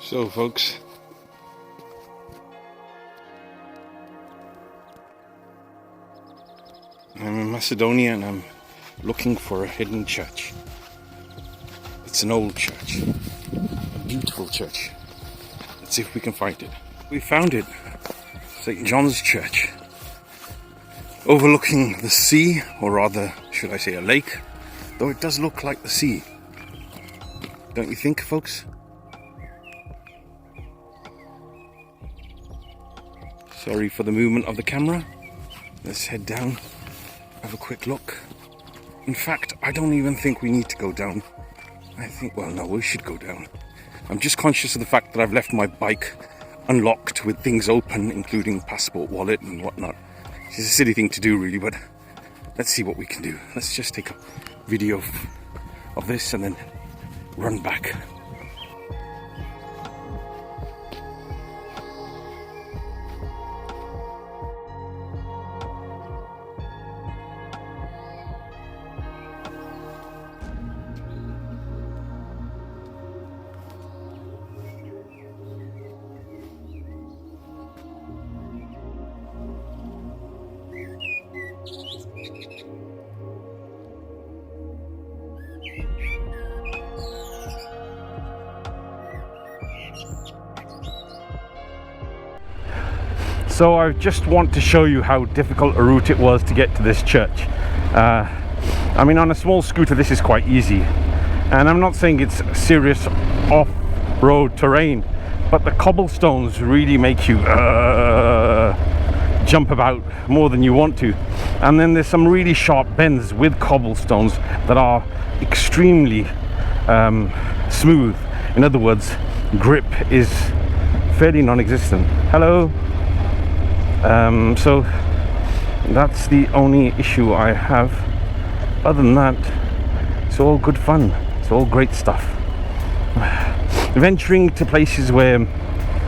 So folks, I'm in Macedonia and I'm looking for a hidden church. It's an old church, a beautiful church. Let's see if we can find it. We found it, St. John's Church, overlooking the sea, or rather, should I say a lake, though it does look like the sea. Don't you think, folks? Sorry for the movement of the camera. Let's head down, have a quick look. In fact, I don't even think we need to go down. I think, well, no, we should go down. I'm just conscious of the fact that I've left my bike unlocked with things open, including passport, wallet and whatnot. It's a silly thing to do really, but let's see what we can do. Let's just take a video of this and then run back. So I just want to show you how difficult a route it was to get to this church. I mean, on a small scooter this is quite easy, and I'm not saying it's serious off-road terrain, but the cobblestones really make you jump about more than you want to. And then there's some really sharp bends with cobblestones that are extremely smooth. In other words, grip is fairly non-existent. Hello. So that's the only issue I have. Other than that, it's all good fun. It's all great stuff. Venturing to places where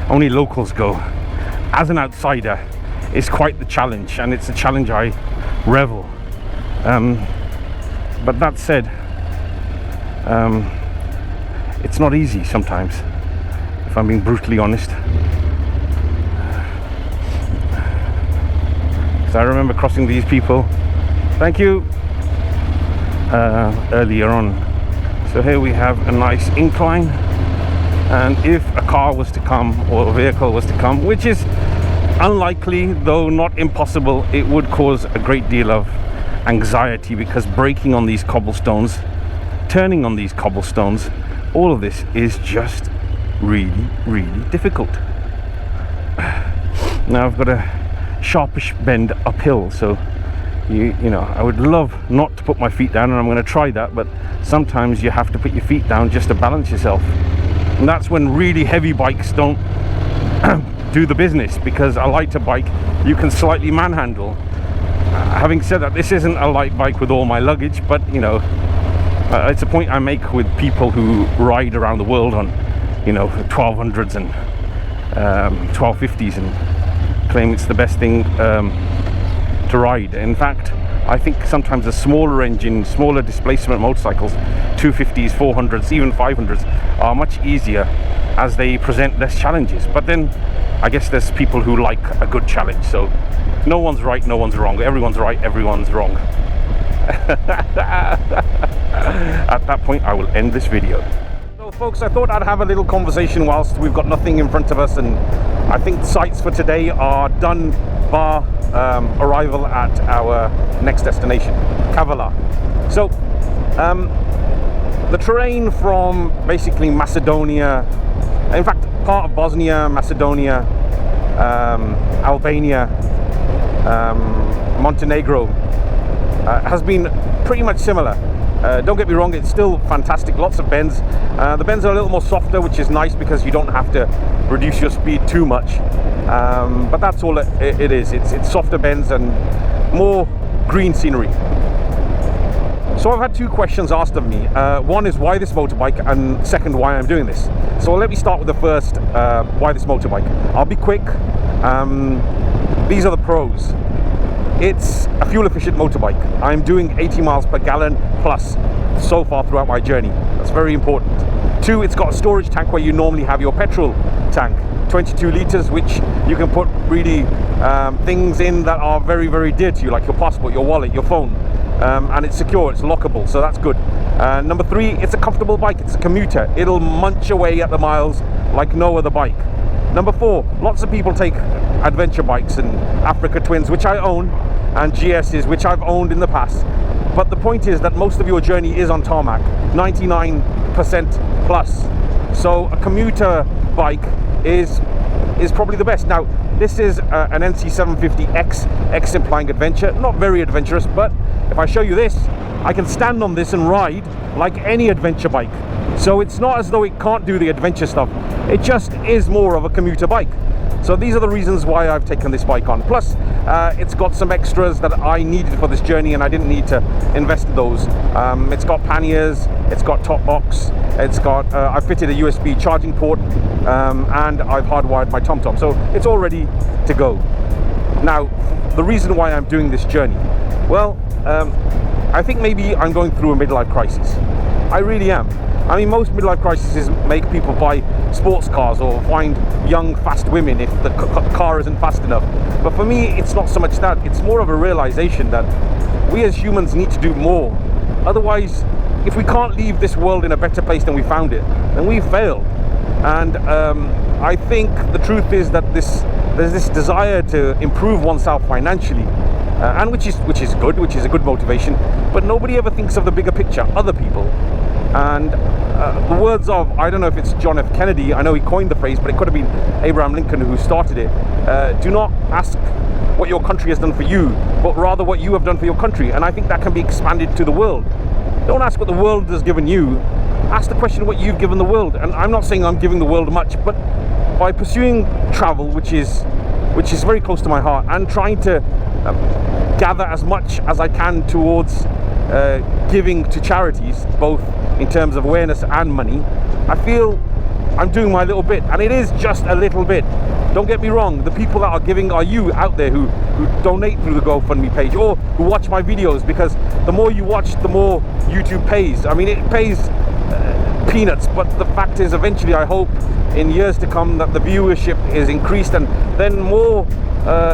only locals go, as an outsider, is quite the challenge, and it's a challenge I revel. But that said, it's not easy sometimes, if I'm being brutally honest. I remember crossing these people, thank you, earlier on. So here we have a nice incline, and if a car was to come, or a vehicle was to come, which is unlikely though not impossible, it would cause a great deal of anxiety, because braking on these cobblestones, turning on these cobblestones, all of this is just really, really difficult. Now I've got a sharpish bend uphill, so you know, I would love not to put my feet down, and I'm going to try that, but sometimes you have to put your feet down just to balance yourself, and that's when really heavy bikes don't do the business, because a lighter bike you can slightly manhandle. Having said that, this isn't a light bike with all my luggage, but you know, it's a point I make with people who ride around the world on, you know, 1200s and 1250s and claim it's the best thing to ride. In fact, I think sometimes the smaller engine, smaller displacement motorcycles, 250s, 400s, even 500s, are much easier as they present less challenges. But then I guess there's people who like a good challenge, so no one's right, no one's wrong, everyone's right, everyone's wrong. At that point I will end this video. So folks, I thought I'd have a little conversation whilst we've got nothing in front of us, and I think the sights for today are done bar arrival at our next destination, Kavala. So the terrain from basically Macedonia, in fact part of Bosnia, Macedonia, Albania, Montenegro, has been pretty much similar. Don't get me wrong, it's still fantastic, lots of bends. The bends are a little more softer, which is nice because you don't have to reduce your speed too much. But that's all it is. It's softer bends and more green scenery. So I've had two questions asked of me. One is why this motorbike, and second, why I'm doing this. So let me start with the first, why this motorbike. I'll be quick. These are the pros. It's a fuel efficient motorbike. I'm doing 80 miles per gallon plus so far throughout my journey. That's very important. Two, it's got a storage tank where you normally have your petrol tank. 22 litres, which you can put really things in that are very, very dear to you, like your passport, your wallet, your phone. And it's secure, it's lockable, so that's good. Number three, it's a comfortable bike, it's a commuter. It'll munch away at the miles like no other bike. Number four, lots of people take adventure bikes and Africa Twins, which I own, and GSs, which I've owned in the past. But the point is that most of your journey is on tarmac, 99% plus. So a commuter bike is probably the best. Now, this is an NC750X, X implying adventure, not very adventurous, but if I show you this, I can stand on this and ride like any adventure bike. So it's not as though it can't do the adventure stuff. It just is more of a commuter bike. So these are the reasons why I've taken this bike on. Plus, it's got some extras that I needed for this journey and I didn't need to invest in those. It's got panniers, it's got top box, it's got, I've fitted a USB charging port, and I've hardwired my TomTom. So it's all ready to go. Now, the reason why I'm doing this journey, well, I think maybe I'm going through a midlife crisis. I really am. I mean, most midlife crises make people buy sports cars or find young, fast women if the car isn't fast enough. But for me, it's not so much that. It's more of a realization that we as humans need to do more. Otherwise, if we can't leave this world in a better place than we found it, then we've failed. And I think the truth is that there's this desire to improve oneself financially, and which is good, which is a good motivation. But nobody ever thinks of the bigger picture, other people. And the words of, I don't know if it's John F. Kennedy, I know he coined the phrase, but it could have been Abraham Lincoln who started it. Do not ask what your country has done for you, but rather what you have done for your country. And I think that can be expanded to the world. Don't ask what the world has given you. Ask the question what you've given the world. And I'm not saying I'm giving the world much, but by pursuing travel, which is very close to my heart, and trying to gather as much as I can towards giving to charities, both in terms of awareness and money, I feel I'm doing my little bit, and it is just a little bit. Don't get me wrong, the people that are giving are you out there who donate through the GoFundMe page or who watch my videos, because the more you watch, the more YouTube pays. I mean, it pays peanuts, but the fact is eventually I hope in years to come that the viewership is increased and then more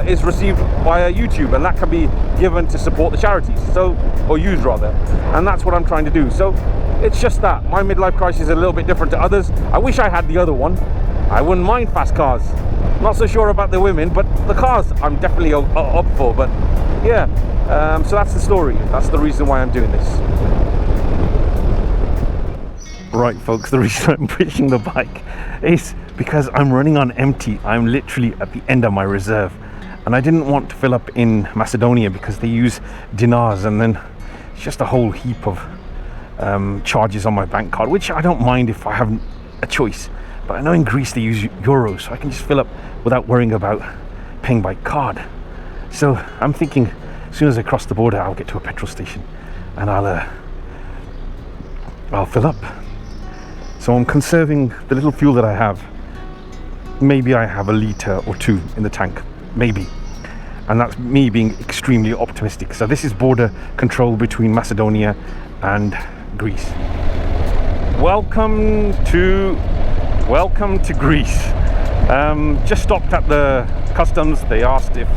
is received via YouTube, and that can be given to support the charities, so, or used rather, and that's what I'm trying to do. So it's just that my midlife crisis is a little bit different to others. I wish I had the other one. I wouldn't mind fast cars. Not so sure about the women, but the cars I'm definitely up for. But yeah, so that's the story. That's the reason why I'm doing this. Right, folks, the reason I'm pushing the bike is because I'm running on empty. I'm literally at the end of my reserve, and I didn't want to fill up in Macedonia because they use dinars, and then it's just a whole heap of charges on my bank card, which I don't mind if I have a choice. But I know in Greece they use euros, so I can just fill up without worrying about paying by card. So I'm thinking as soon as I cross the border, I'll get to a petrol station and I'll fill up. So I'm conserving the little fuel that I have. Maybe I have a litre or two in the tank, maybe. And that's me being extremely optimistic. So this is border control between Macedonia and Greece. Welcome to Greece. Just stopped at the customs. They asked if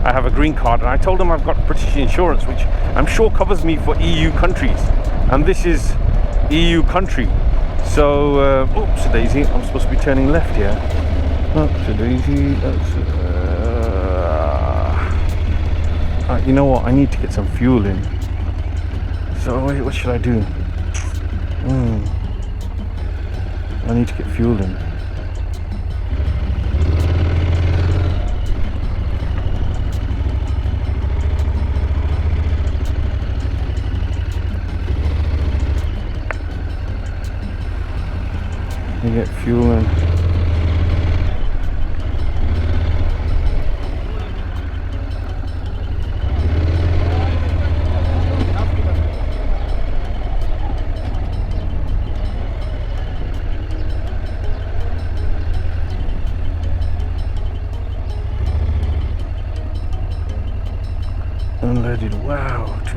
I have a green card, and I told them I've got British insurance, which I'm sure covers me for EU countries, and this is EU country. So oops daisy, I'm supposed to be turning left here. Oops daisy. You know what, I need to get some fuel in. So what should I do? I need to get fuel in. Let me get fuel in.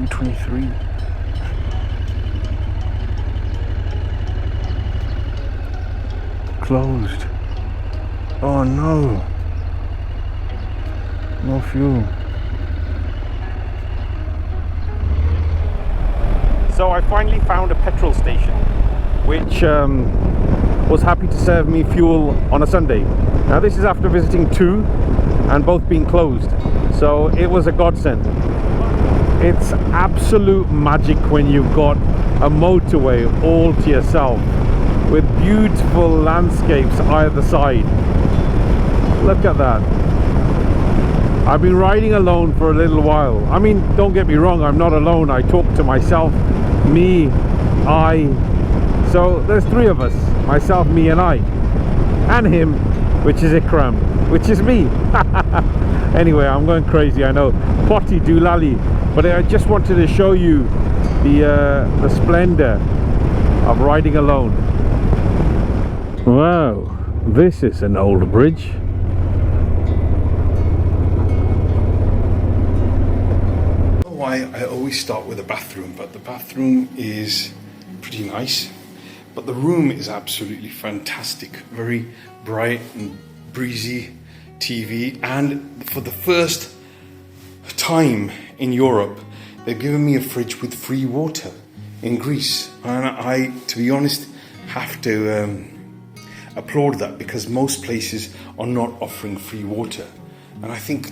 2:23. Closed. Oh no. No fuel. So I finally found a petrol station which was happy to serve me fuel on a Sunday. Now this is after visiting two and both being closed, so it was a godsend. It's absolute magic when you've got a motorway all to yourself with beautiful landscapes either side. Look at that. I've been riding alone for a little while. I mean, don't get me wrong, I'm not alone. I talk to myself, me, I. So there's three of us, myself, me and I. And him, which is Ikram, which is me. Anyway, I'm going crazy, I know. Potty doolally. But I just wanted to show you the splendor of riding alone. Wow, this is an old bridge. I always start with a bathroom, but the bathroom is pretty nice, but the room is absolutely fantastic. Very bright and breezy TV, and for the first time in Europe they've given me a fridge with free water in Greece, and I, to be honest, have to applaud that, because most places are not offering free water, and I think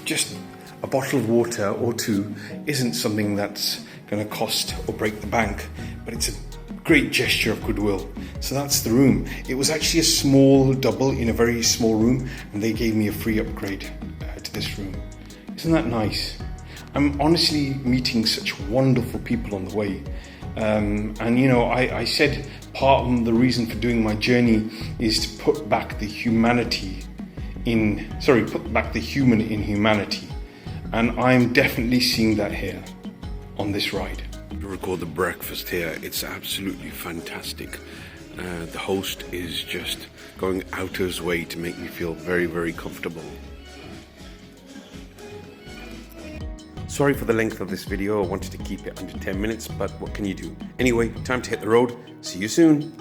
just a bottle of water or two isn't something that's going to cost or break the bank, but it's a great gesture of goodwill. So that's the room. It was actually a small double in a very small room, and they gave me a free upgrade to this room. Isn't that nice? I'm honestly meeting such wonderful people on the way. And you know, I said part of the reason for doing my journey is to put back the human in humanity. And I'm definitely seeing that here on this ride. To record the breakfast here, it's absolutely fantastic. The host is just going out of his way to make me feel very, very comfortable. Sorry for the length of this video. I wanted to keep it under 10 minutes, but what can you do? Anyway, time to hit the road. See you soon.